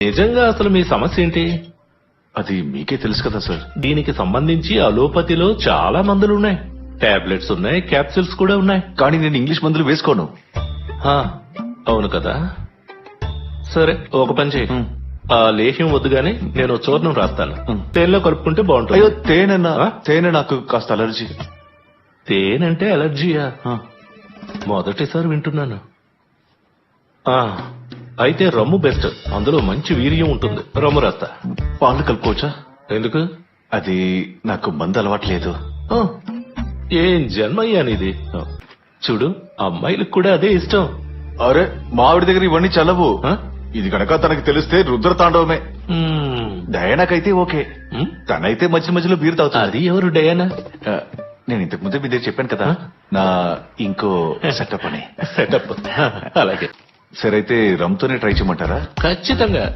నిజంగా అసలు మీ సమస్య ఏంటి? అది మీకే తెలుసు కదా సార్. దీనికి సంబంధించి అలోపతిలో చాలా మందులు ఉన్నాయి. టాబ్లెట్స్ ఉన్నాయి, క్యాప్సూల్స్ కూడా ఉన్నాయి. కానీ నేను ఇంగ్లీష్ మందులు వేసుకోను. ఆ, అవును కదా. సరే, ఒక పని చేయి. ఆ లేహ్యం వద్దు గానీ నేను చూర్ణం రాస్తాను. తేనెలో కలుపుకుంటే అయ్యో బాగుంటుంది. తేనెన్నా? ఆ? తేనె నాకు కాస్త అలర్జీ. తేనంటే అలర్జీయా? ఆ, మొదటిసారి వింటున్నాను. ఆ, అయితే రమ్ము బెస్ట్. అందులో మంచి వీర్యం ఉంటుంది. రమ్ము రాస్తా. పాలు కలుపుకోవచ్చా? ఎందుకు? అది నాకు మందు అలవాట్లేదు. ఆ, ఏం జన్మయ్యానిది. చూడు, అమ్మాయిలకు కూడా అదే ఇష్టం. అరే మావిడి దగ్గర ఇవన్నీ చల్లవు. ఆ? ఇది గనక తనకి తెలిస్తే రుద్ర తాండవమే. మ్మ్. డయానాకైతే ఓకే. మ్మ్. తనైతే మధ్య మధ్యలో బీర్ తాగుతుంది. అది ఎవరు డయానా? ఆ, నేను ఇంతకు ముందే మీ దగ్గర చెప్పాను కదా నా ఇంకో సెటప్ అని. సెటప్. అలాగే, సరే అయితే రమ్తోనే ట్రై చేయమంటారా? ఖచ్చితంగా.